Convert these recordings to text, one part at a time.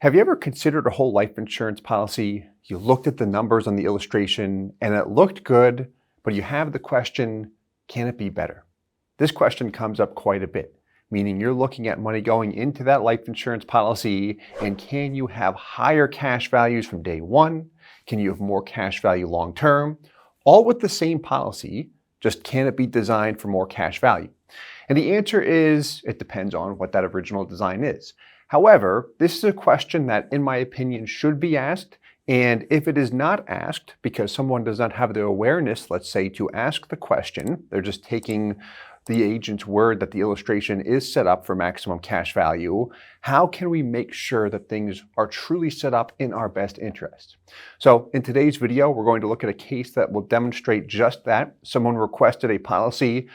Have you ever considered a whole life insurance policy? You looked at the numbers on the illustration and it looked good, but you have the question, can it be better? This question comes up quite a bit, meaning you're looking at money going into that life insurance policy and can you have higher cash values from day one? Can you have more cash value long term? All with the same policy, just can it be designed for more cash value? And the answer is, it depends on what that original design is. However, this is a question that, in my opinion, should be asked. And if it is not asked because someone does not have the awareness, let's say, to ask the question, they're just taking the agent's word that the illustration is set up for maximum cash value, how can we make sure that things are truly set up in our best interest? So in today's video, we're going to look at a case that will demonstrate just that. Someone requested a policy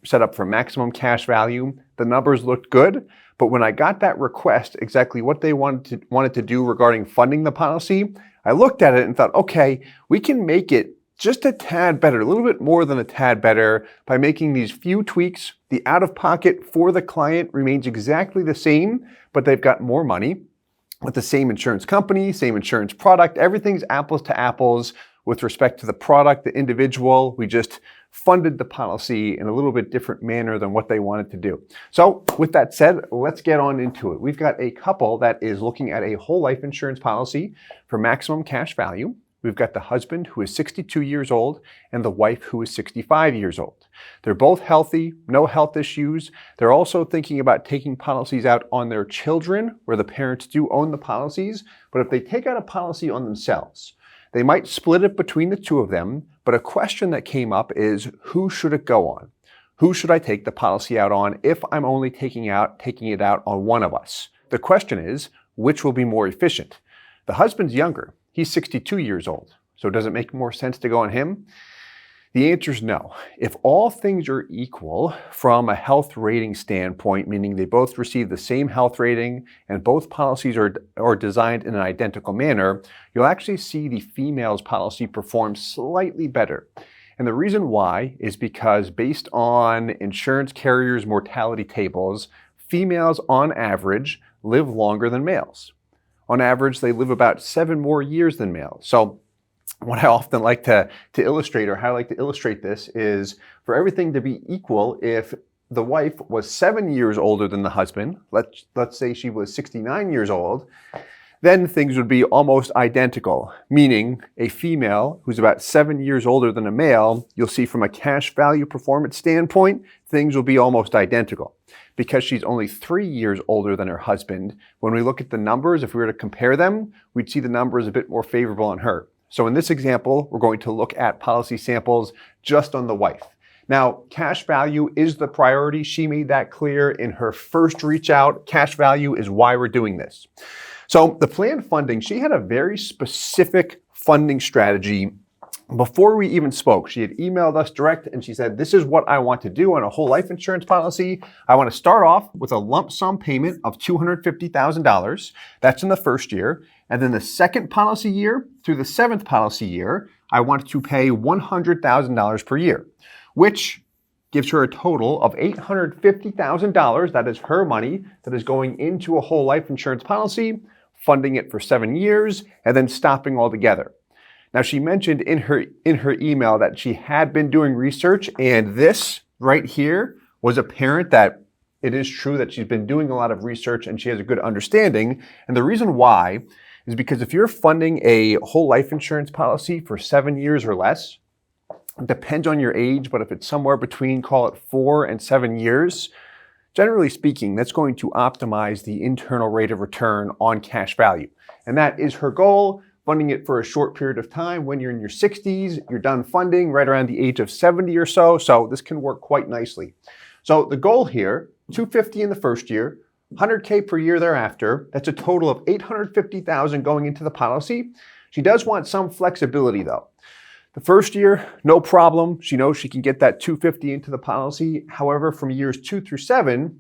set up for maximum cash value. The numbers looked good, but when I got that request, exactly what they wanted to do regarding funding the policy, I looked at it and thought, okay, we can make it just a tad better, a little bit more than a tad better by making these few tweaks. The out-of-pocket for the client remains exactly the same, but they've got more money with the same insurance company, same insurance product. Everything's apples to apples with respect to the product, the individual. We just funded the policy in a little bit different manner than what they wanted to do. So with that said, let's get on into it. We've got a couple that is looking at a whole life insurance policy for maximum cash value. We've got the husband who is 62 years old and the wife who is 65 years old. They're both healthy, no health issues. They're also thinking about taking policies out on their children where the parents do own the policies. But if they take out a policy on themselves, they might split it between the two of them. But a question that came up is, who should it go on? Who should I take the policy out on if I'm only taking it out on one of us? The question is, which will be more efficient? The husband's younger. He's 62 years old. So does it make more sense to go on him? The answer is no. If all things are equal from a health rating standpoint, meaning they both receive the same health rating and both policies are designed in an identical manner, you'll actually see the female's policy perform slightly better. And the reason why is because based on insurance carriers' mortality tables, females on average live longer than males. On average, they live about 7 more years than males. So what I often like to illustrate, or how I like to illustrate this, is for everything to be equal, if the wife was 7 years older than the husband, let's say she was 69 years old, then things would be almost identical, meaning a female who's about 7 years older than a male, you'll see from a cash value performance standpoint, things will be almost identical. Because she's only 3 years older than her husband, when we look at the numbers, if we were to compare them, we'd see the numbers a bit more favorable on her. So in this example, we're going to look at policy samples just on the wife. Now, cash value is the priority. She made that clear in her first reach out. Cash value is why we're doing this. So the planned funding, she had a very specific funding strategy. Before we even spoke, she had emailed us direct and she said, this is what I want to do on a whole life insurance policy. I want to start off with a lump sum payment of $250,000. That's in the first year. And then the second policy year through the 7th policy year, I want to pay $100,000 per year, which gives her a total of $850,000. That is her money that is going into a whole life insurance policy, funding it for 7 years, and then stopping altogether. Now, she mentioned in her email that she had been doing research, and this right here was apparent that it is true that she's been doing a lot of research and she has a good understanding. And the reason why is because if you're funding a whole life insurance policy for 7 years or less, it depends on your age, but if it's somewhere between, call it 4 and 7 years, generally speaking, that's going to optimize the internal rate of return on cash value. And that is her goal. Funding it for a short period of time. When you're in your 60s, you're done funding right around the age of 70 or so. So this can work quite nicely. So the goal here, $250,000 in the first year, $100K per year thereafter. That's a total of $850,000 going into the policy. She does want some flexibility though. The first year, no problem. She knows she can get that $250,000 into the policy. However, from years 2 through 7,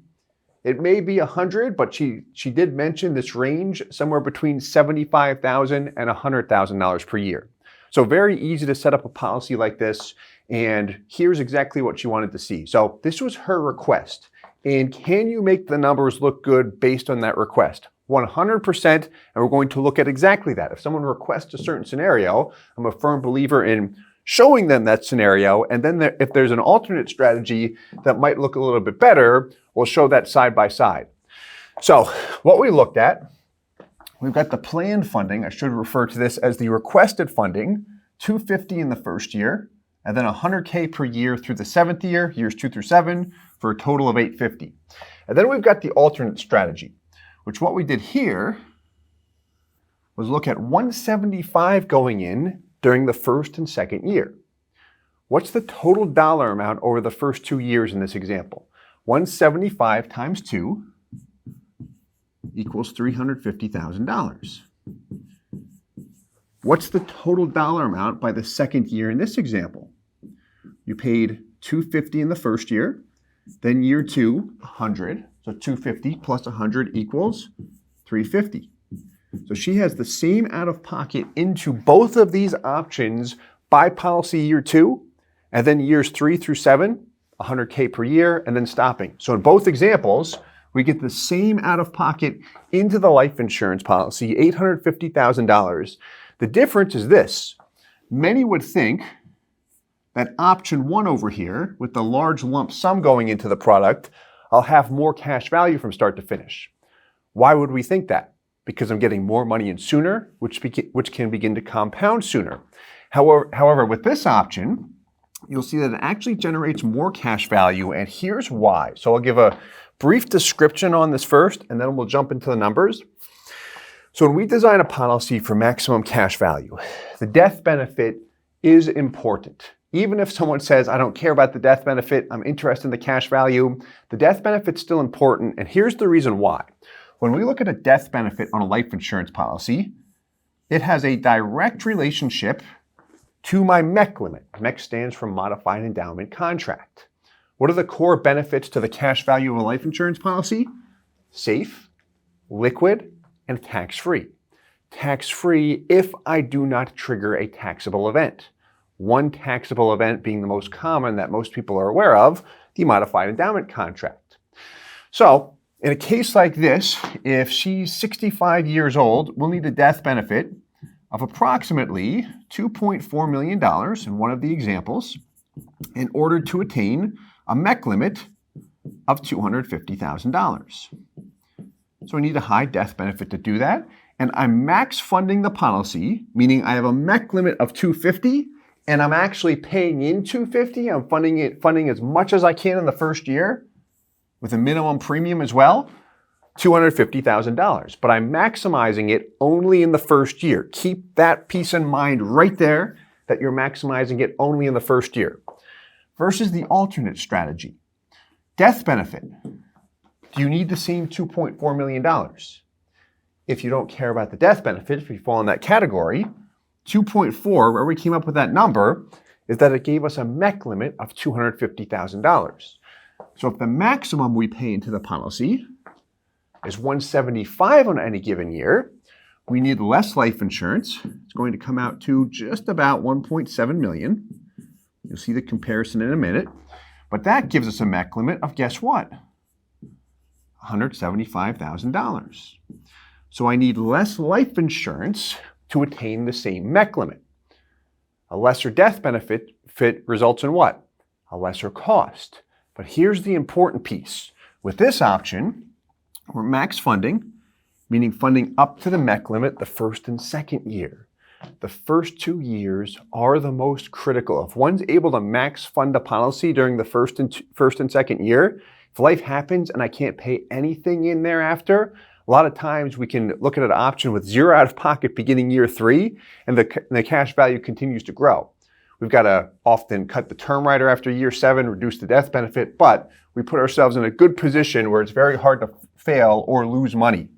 it may be 100, but she did mention this range somewhere between $75,000 and $100,000 per year. So very easy to set up a policy like this. And here's exactly what she wanted to see. So this was her request. And can you make the numbers look good based on that request? 100%, and we're going to look at exactly that. If someone requests a certain scenario, I'm a firm believer in showing them that scenario, and then if there's an alternate strategy that might look a little bit better, we'll show that side by side. So what we looked at, we've got the planned funding. I should refer to this as the requested funding, $250 in the first year, and then $100K per year through the 7th year, years 2 through 7, for a total of $850. And then we've got the alternate strategy, which what we did here was look at $175 going in during the first and second year. What's the total dollar amount over the first 2 years in this example? 175 times 2 equals $350,000. What's the total dollar amount by the second year in this example? You paid $250 in the first year, then year 2, $100. So $250 plus $100 equals $350. So she has the same out-of-pocket into both of these options by policy year 2, and then years 3 through 7, $100K per year, and then stopping. So in both examples, we get the same out-of-pocket into the life insurance policy, $850,000. The difference is this. Many would think that option 1 over here, with the large lump sum going into the product, I'll have more cash value from start to finish. Why would we think that? Because I'm getting more money in sooner, which can begin to compound sooner. However, with this option, you'll see that it actually generates more cash value, and here's why. So I'll give a brief description on this first, and then we'll jump into the numbers. So when we design a policy for maximum cash value, the death benefit is important. Even if someone says, I don't care about the death benefit, I'm interested in the cash value, the death benefit's still important, and here's the reason why. When we look at a death benefit on a life insurance policy, it has a direct relationship to my MEC limit. MEC stands for Modified Endowment Contract. What are the core benefits to the cash value of a life insurance policy? Safe, liquid, and tax-free. Tax-free if I do not trigger a taxable event. One taxable event being the most common that most people are aware of, the Modified Endowment Contract. So, in a case like this, if she's 65 years old, we'll need a death benefit of approximately $2.4 million in one of the examples in order to attain a MEC limit of $250,000. So I need a high death benefit to do that, and I'm max funding the policy, meaning I have a MEC limit of $250,000, and I'm actually paying in $250,000. I'm funding as much as I can in the first year, with a minimum premium as well, $250,000. But I'm maximizing it only in the first year. Keep that piece in mind right there, that you're maximizing it only in the first year. Versus the alternate strategy. Death benefit. Do you need the same $2.4 million? If you don't care about the death benefit, if you fall in that category, 2.4, where we came up with that number, is that it gave us a MEC limit of $250,000. So if the maximum we pay into the policy is $175 on any given year, we need less life insurance. It's going to come out to just about $1.7 million. You'll see the comparison in a minute. But that gives us a MEC limit of, guess what? $175,000. So I need less life insurance to attain the same MEC limit. A lesser death benefit results in what? A lesser cost. But here's the important piece. With this option, we're max funding, meaning funding up to the MEC limit the first and second year. The first 2 years are the most critical. If one's able to max fund a policy during the first and second year, if life happens and I can't pay anything in thereafter, a lot of times we can look at an option with zero out of pocket beginning year 3, and the cash value continues to grow. We've got to often cut the term rider after year 7, reduce the death benefit, but we put ourselves in a good position where it's very hard to fail or lose money.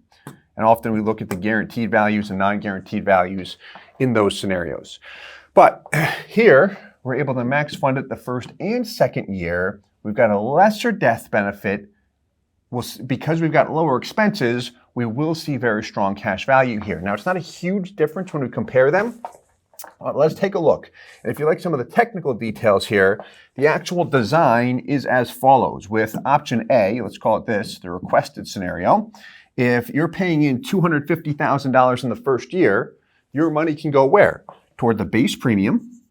And often we look at the guaranteed values and non-guaranteed values in those scenarios. But here, we're able to max fund it the first and second year. We've got a lesser death benefit. Because we've got lower expenses, we will see very strong cash value here. Now, it's not a huge difference when we compare them. Let's take a look. And if you like some of the technical details here, the actual design is as follows. With option A, let's call it this, the requested scenario, if you're paying in $250,000 in the first year, your money can go where? Toward the base premium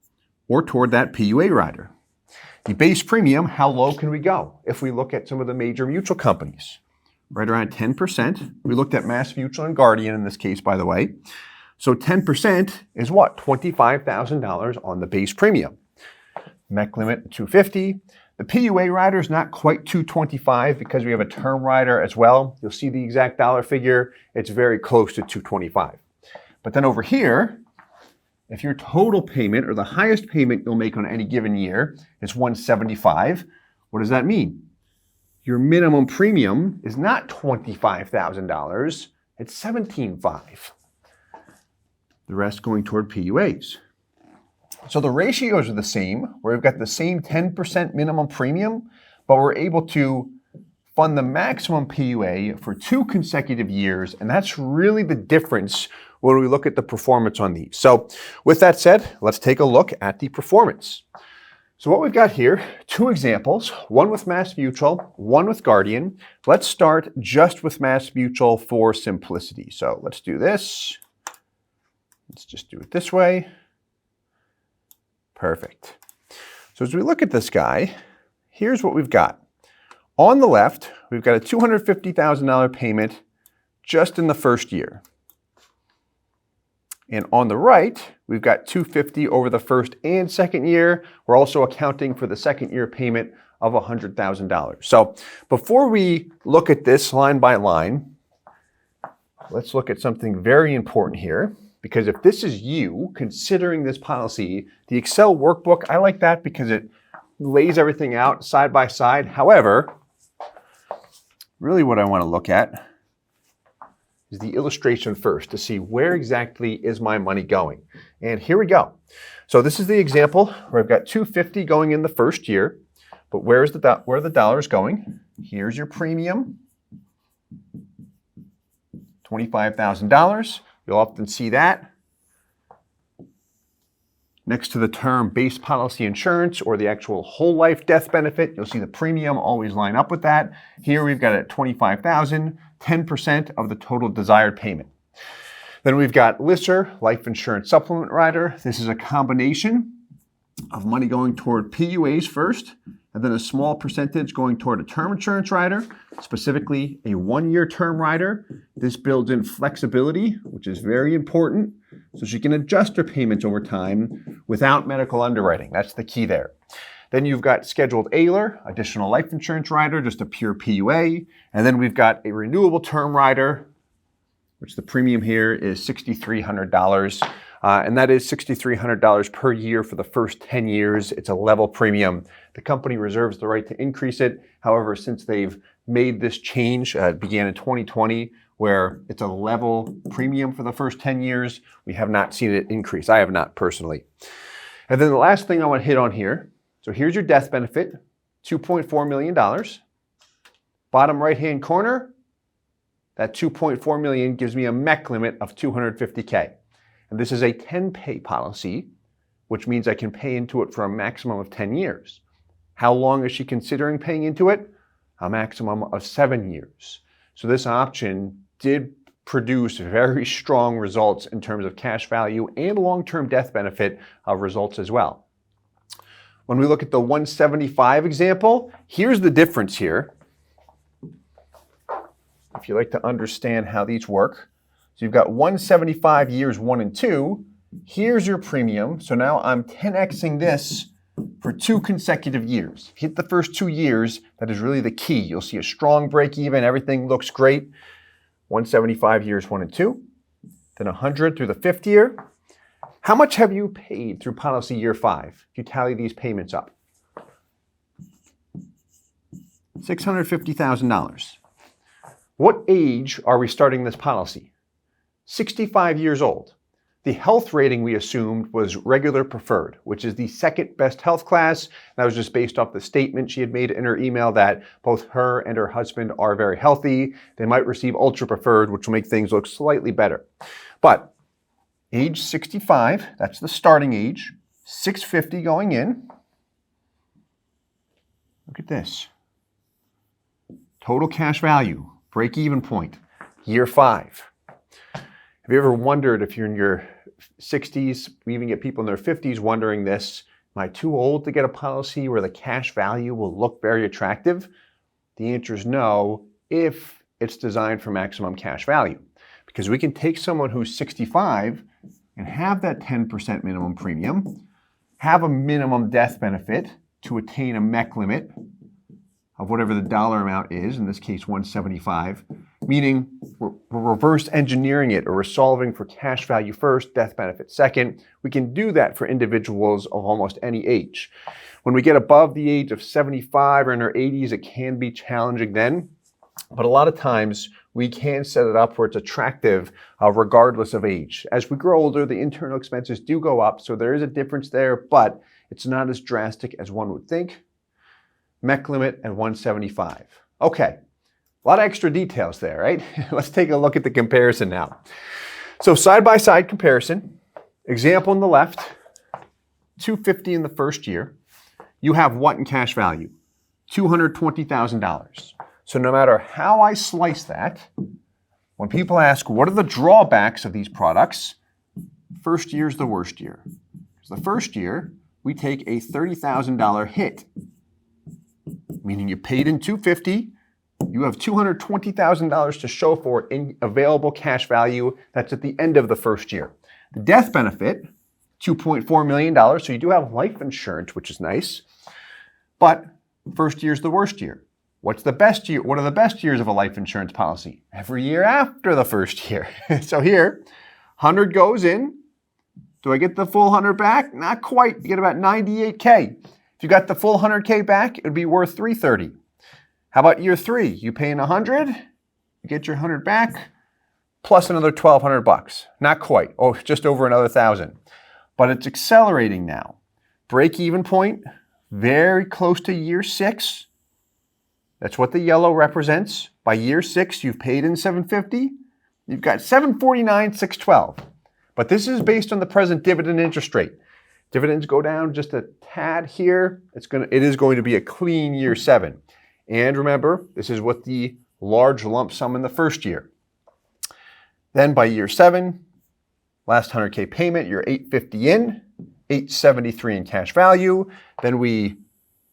or toward that PUA rider. The base premium, how low can we go? If we look at some of the major mutual companies, right around 10%. We looked at MassMutual and Guardian in this case, by the way. So 10% is what? $25,000 on the base premium. MEC limit $250,000. The PUA rider is not quite $225,000 because we have a term rider as well. You'll see the exact dollar figure. It's very close to $225,000. But then over here, if your total payment or the highest payment you'll make on any given year is $175,000, what does that mean? Your minimum premium is not $25,000, it's $17,500. The rest going toward PUAs. So the ratios are the same, where we've got the same 10% minimum premium, but we're able to fund the maximum PUA for 2 consecutive years, and that's really the difference when we look at the performance on these. So with that said, let's take a look at the performance. So what we've got here, 2 examples, one with MassMutual, one with Guardian. Let's start just with MassMutual for simplicity. So let's do this. Let's just do it this way. Perfect. So as we look at this guy, here's what we've got. On the left, we've got a $250,000 payment just in the first year. And on the right, we've got $250,000 over the first and second year. We're also accounting for the second year payment of $100,000. So before we look at this line by line, let's look at something very important here. Because if this is you considering this policy, the Excel workbook, I like that because it lays everything out side by side. However, really what I want to look at is the illustration first to see where exactly is my money going. And here we go. So this is the example where I've got $250,000 going in the first year, but where are the dollars going? Here's your premium, $25,000. You'll often see that next to the term base policy insurance or the actual whole life death benefit. You'll see the premium always line up with that. Here we've got it at $25,000, 10% of the total desired payment. Then we've got LISR, life insurance supplement rider. This is a combination of money going toward PUAs first, and then a small percentage going toward a term insurance rider, specifically a 1-year term rider. This builds in flexibility, which is very important, so she can adjust her payments over time without medical underwriting. That's the key there. Then you've got scheduled AILR, additional life insurance rider, just a pure PUA. And then we've got a renewable term rider, which the premium here is $6,300. And that is $6,300 per year for the first 10 years. It's a level premium. The company reserves the right to increase it. However, since they've made this change, it began in 2020, where it's a level premium for the first 10 years, we have not seen it increase. I have not personally. And then the last thing I want to hit on here, so here's your death benefit, $2.4 million. Bottom right-hand corner, that $2.4 million gives me a MEC limit of $250K. And this is a 10-pay policy, which means I can pay into it for a maximum of 10 years. How long is she considering paying into it? A maximum of 7 years. So this option did produce very strong results in terms of cash value and long-term death benefit results as well. When we look at the 175 example, here's the difference here. If you like to understand how these work. So you've got 175 years 1 and 2. Here's your premium. So now I'm 10xing this for 2 consecutive years. Hit the first 2 years, that is really the key. You'll see a strong break even, everything looks great. 175 years 1 and 2, then 100 through the 5th year. How much have you paid through policy year 5 if you tally these payments up? $650,000. What age are we starting this policy? 65 years old. The health rating we assumed was regular preferred, which is the second best health class. That was just based off the statement she had made in her email that both her and her husband are very healthy. They might receive ultra preferred, which will make things look slightly better. But age 65, that's the starting age, 650 going in. Look at this. Total cash value, break-even point. Year 5. Have you ever wondered if you're in your 60s, we even get people in their 50s wondering this, am I too old to get a policy where the cash value will look very attractive? The answer is no, if it's designed for maximum cash value. Because we can take someone who's 65 and have that 10% minimum premium, have a minimum death benefit to attain a MEC limit of whatever the dollar amount is, in this case 175, meaning we're reverse engineering it, or we're solving for cash value first, death benefit second. We can do that for individuals of almost any age. When we get above the age of 75 or in our 80s, it can be challenging then, but a lot of times we can set it up where it's attractive regardless of age. As we grow older, the internal expenses do go up, so there is a difference there, but it's not as drastic as one would think. MEC limit at 175. Okay, a lot of extra details there, right? Let's take a look at the comparison now. So side-by-side comparison, example on the left, $250 in the first year. You have what in cash value? $220,000. So no matter how I slice that, when people ask, what are the drawbacks of these products? First year is the worst year. Because the first year, we take a $30,000 hit, meaning you paid in $250, you have $220,000 to show for in available cash value. That's at the end of the first year. The death benefit, $2.4 million, so you do have life insurance, which is nice, but first year is the worst year. What's the best year? What are the best years of a life insurance policy? Every year after the first year. So here, 100 goes in. Do I get the full 100 back? Not quite. You get about 98K. If you got the full 100K back, it would be worth $330. How about year 3? You pay in 100, you get your 100 back, plus another 1,200 bucks. Not quite. Oh, just over another 1,000. But it's accelerating now. Break-even point, very close to year 6. That's what the yellow represents. By year 6, you've paid in $750. You've got $749, $612. But this is based on the present dividend interest rate. Dividends go down just a tad here. It is going to be a clean year 7. And remember, this is with the large lump sum in the first year. Then by year 7, last 100K payment, you're $850 in, $873 in cash value. Then we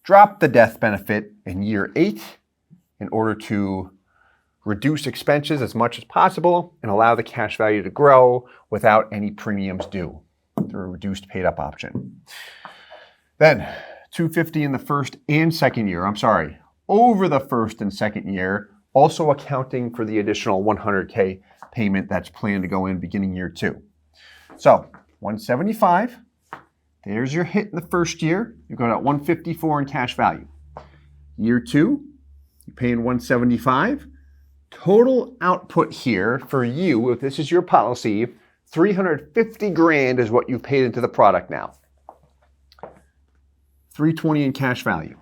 drop the death benefit in year 8 in order to reduce expenses as much as possible and allow the cash value to grow without any premiums due through a reduced paid up option. Then $250 in the first and second year, over the first and second year, also accounting for the additional 100K payment that's planned to go in beginning year 2. So 175, there's your hit in the first year. You're going at 154 in cash value. Year 2, you pay in 175. Total output here for you, if this is your policy, $350,000 is what you've paid into the product now. $320 in cash value.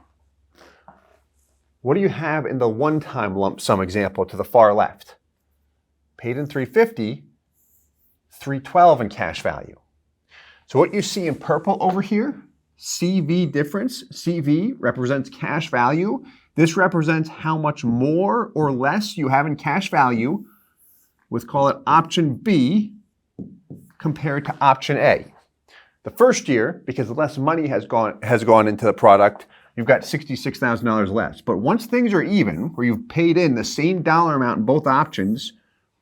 What do you have in the one-time lump sum example to the far left? Paid in $350, $312 in cash value. So what you see in purple over here, CV difference, CV represents cash value. This represents how much more or less you have in cash value with, call it option B, compared to option A. The first year, because less money has gone into the product, you've got $66,000 less. But once things are even, where you've paid in the same dollar amount in both options,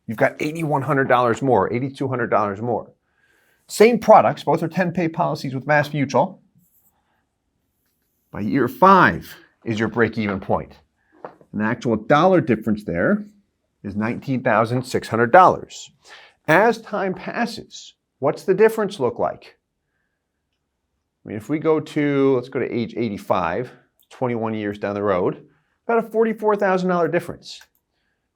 you've got $8,100 more, $8,200 more. Same products, both are 10-pay policies with MassMutual. By year 5 is your break-even point. And the actual dollar difference there is $19,600. As time passes, what's the difference look like? I mean, if we go to, let's go to age 85, 21 years down the road, about a $44,000 difference,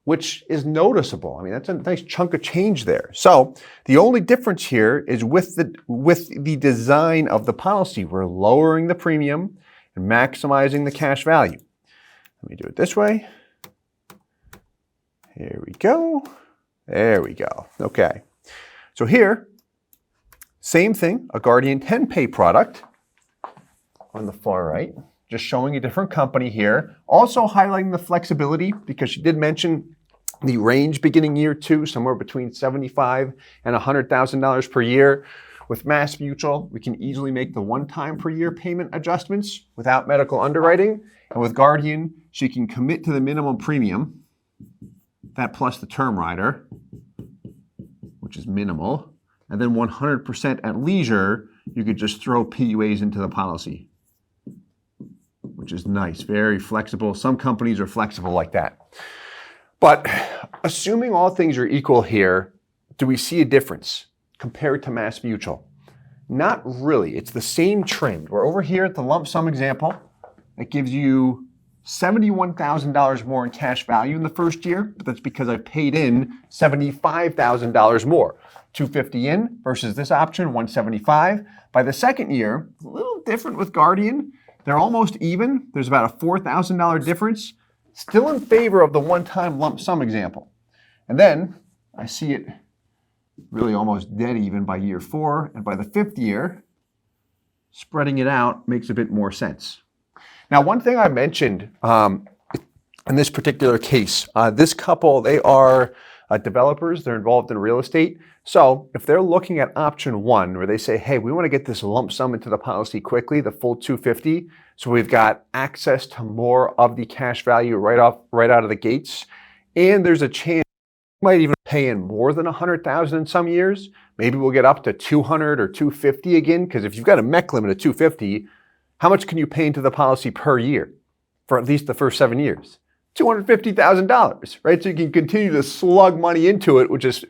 which is noticeable. I mean, that's a nice chunk of change there. So the only difference here is with the design of the policy. We're lowering the premium and maximizing the cash value. Let me do it this way. Here we go. There we go. Okay. So here, same thing, a Guardian 10-pay product on the far right, just showing a different company here. Also highlighting the flexibility because she did mention The range beginning year 2, somewhere between $75,000 and $100,000 per year. With MassMutual, we can easily make the one-time per year payment adjustments without medical underwriting. And with Guardian, she can commit to the minimum premium, that plus the term rider, which is minimal. And then 100% at leisure, you could just throw PUAs into the policy, which is nice, very flexible. Some companies are flexible like that. But assuming all things are equal here, do we see a difference compared to MassMutual? Not really. It's the same trend. We're over here at the lump sum example. That gives you $71,000 more in cash value in the first year, but that's because I paid in $75,000 more. $250 in versus this option, $175. By the second year, a little different with Guardian. They're almost even. There's about a $4,000 difference. Still in favor of the one-time lump sum example. And then I see it really almost dead even by year 4. And by the 5th year, spreading it out makes a bit more sense. Now, one thing I mentioned in this particular case, this couple, they are developers. They're involved in real estate. So if they're looking at option 1, where they say, hey, we want to get this lump sum into the policy quickly, the full $250, so we've got access to more of the cash value right out of the gates, and there's a chance we might even pay in more than $100,000 in some years. Maybe we'll get up to $200 or $250 again, because if you've got a MEC limit of $250, how much can you pay into the policy per year for at least the first 7 years? $250,000, right? So you can continue to slug money into it, which is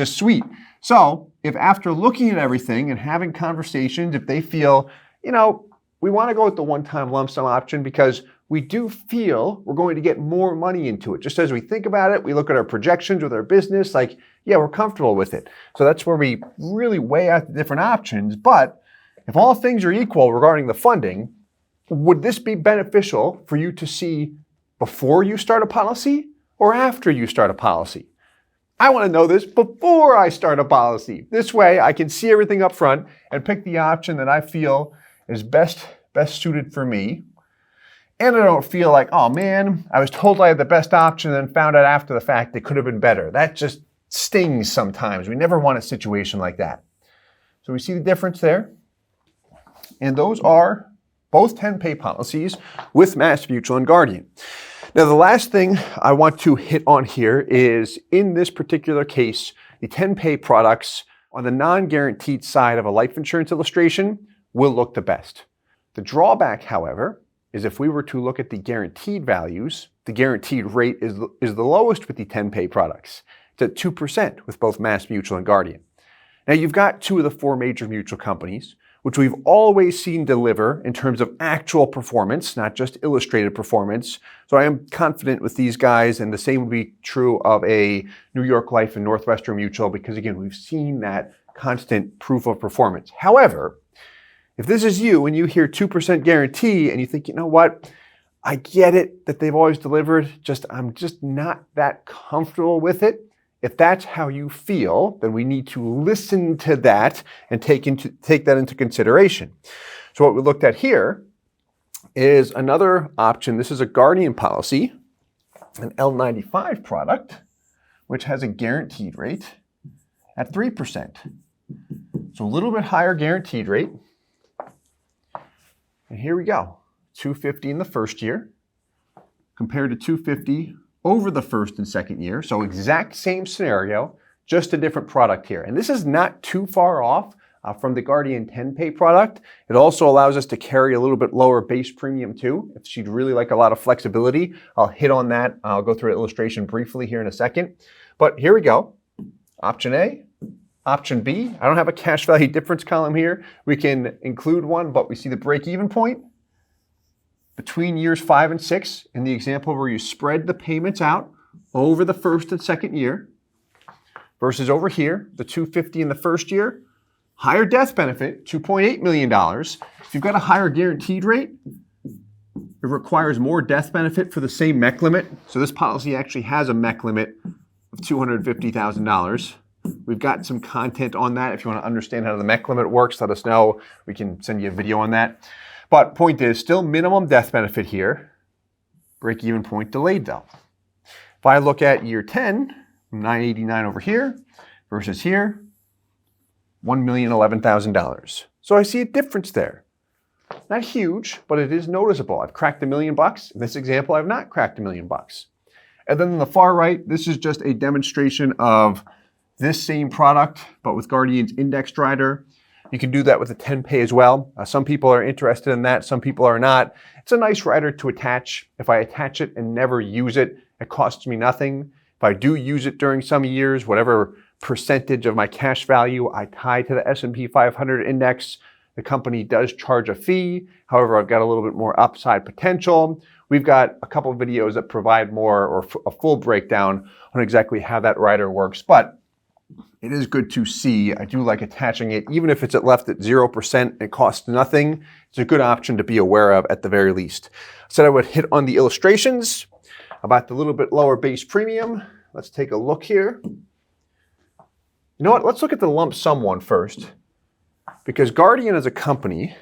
sweet. So if after looking at everything and having conversations, if they feel, we want to go with the one-time lump sum option because we do feel we're going to get more money into it. Just as we think about it, we look at our projections with our business, like, yeah, we're comfortable with it. So that's where we really weigh out the different options. But if all things are equal regarding the funding, would this be beneficial for you to see before you start a policy or after you start a policy? I want to know this before I start a policy. This way I can see everything up front and pick the option that I feel is best suited for me. And I don't feel like, oh man, I was told I had the best option and then found out after the fact it could have been better. That just stings sometimes. We never want a situation like that. So we see the difference there. And those are both 10-pay policies with MassMutual and Guardian. Now, the last thing I want to hit on here is, in this particular case, the 10-pay products on the non-guaranteed side of a life insurance illustration will look the best. The drawback, however, is if we were to look at the guaranteed values, the guaranteed rate is the lowest with the 10-pay products. It's at 2% with both MassMutual and Guardian. Now, you've got 2 of the 4 major mutual companies, which we've always seen deliver in terms of actual performance, not just illustrated performance. So I am confident with these guys, and the same would be true of a New York Life and Northwestern Mutual, because again, we've seen that constant proof of performance. However, if this is you and you hear 2% guarantee and you think, you know what, I get it that they've always delivered, I'm just not that comfortable with it. If that's how you feel, then we need to listen to that and take that into consideration. So what we looked at here is another option. This is a Guardian policy, an L95 product, which has a guaranteed rate at 3%. So a little bit higher guaranteed rate. And here we go, $250 in the first year compared to $250 over the first and second year. So exact same scenario, just a different product here. And this is not too far off from the Guardian 10-pay product. It also allows us to carry a little bit lower base premium too. If she'd really like a lot of flexibility, I'll hit on that. I'll go through an illustration briefly here in a second. But here we go. Option A, option B. I don't have a cash value difference column here. We can include one, but we see the break-even point between years 5 and 6 in the example where you spread the payments out over the first and second year versus over here, the $250 in the first year, higher death benefit, $2.8 million. If you've got a higher guaranteed rate, it requires more death benefit for the same MEC limit. So this policy actually has a MEC limit of $250,000. We've got some content on that. If you want to understand how the MEC limit works, let us know. We can send you a video on that. But point is, still minimum death benefit here. Break-even point delayed though. If I look at year 10, 989 over here versus here, $1,011,000. So I see a difference there. Not huge, but it is noticeable. I've cracked $1 million. In this example, I've not cracked $1 million. And then on the far right, this is just a demonstration of this same product, but with Guardian's indexed rider. You can do that with a 10-pay as well. Some people are interested in that, some people are not. It's a nice rider to attach. If I attach it and never use it, it costs me nothing. If I do use it during some years, whatever percentage of my cash value I tie to the S&P 500 index, the company does charge a fee. However, I've got a little bit more upside potential. We've got a couple of videos that provide more or a full breakdown on exactly how that rider works, but it is good to see. I do like attaching it, even if it's left at 0%, it costs nothing. It's a good option to be aware of at the very least. I said I would hit on the illustrations about the little bit lower base premium. Let's take a look here. You know what? Let's look at the lump sum one first, because Guardian as a company,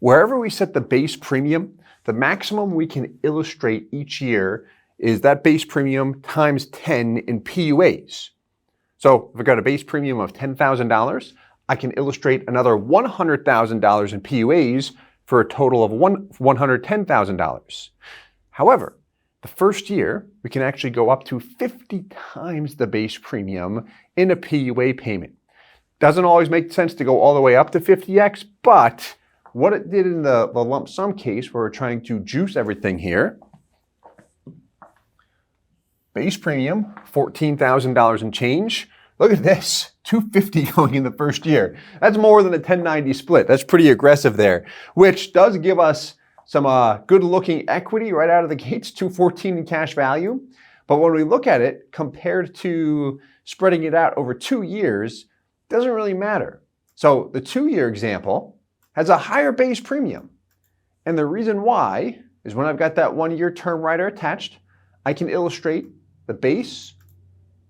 wherever we set the base premium, the maximum we can illustrate each year is that base premium times 10 in PUAs. So if I've got a base premium of $10,000, I can illustrate another $100,000 in PUAs for a total of $110,000. However, the first year, we can actually go up to 50 times the base premium in a PUA payment. Doesn't always make sense to go all the way up to 50x, but what it did in the lump sum case where we're trying to juice everything here, base premium, $14,000 and change. Look at this, $250 going in the first year. That's more than a 1090 split. That's pretty aggressive there, which does give us some good looking equity right out of the gates, $214 in cash value. But when we look at it compared to spreading it out over 2 years, it doesn't really matter. So the 2-year example has a higher base premium. And the reason why is when I've got that 1-year term rider attached, I can illustrate the base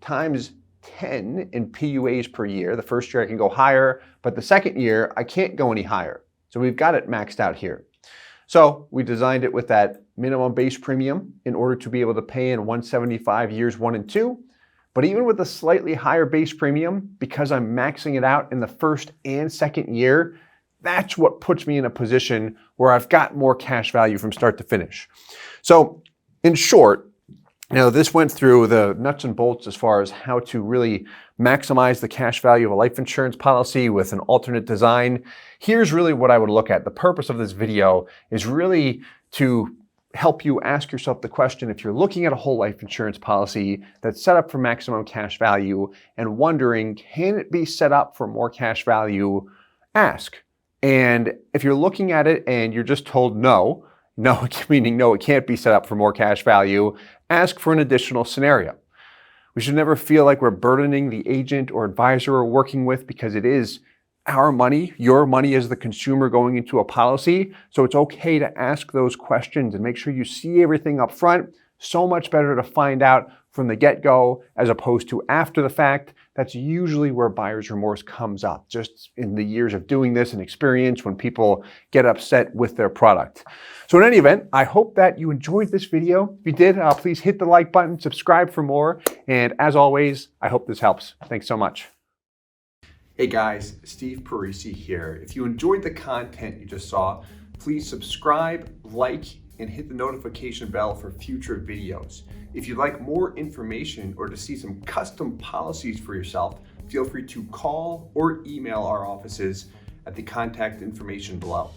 times 10 in PUAs per year. The first year I can go higher, but the second year I can't go any higher. So we've got it maxed out here. So we designed it with that minimum base premium in order to be able to pay in 175 years 1 and 2. But even with a slightly higher base premium, because I'm maxing it out in the first and second year, that's what puts me in a position where I've got more cash value from start to finish. So in short, this went through the nuts and bolts as far as how to really maximize the cash value of a life insurance policy with an alternate design. Here's really what I would look at. The purpose of this video is really to help you ask yourself the question, if you're looking at a whole life insurance policy that's set up for maximum cash value and wondering, can it be set up for more cash value? Ask. And if you're looking at it and you're just told no, meaning no, it can't be set up for more cash value, ask for an additional scenario. We should never feel like we're burdening the agent or advisor we're working with, because it is our money, your money as the consumer going into a policy. So it's okay to ask those questions and make sure you see everything up front. So much better to find out from the get-go as opposed to after the fact. That's usually where buyer's remorse comes up, just in the years of doing this and experience when people get upset with their product. So in any event, I hope that you enjoyed this video. If you did, please hit the like button, subscribe for more. And as always, I hope this helps. Thanks so much. Hey guys, Steve Parisi here. If you enjoyed the content you just saw, please subscribe, like, and hit the notification bell for future videos. If you'd like more information or to see some custom policies for yourself, feel free to call or email our offices at the contact information below.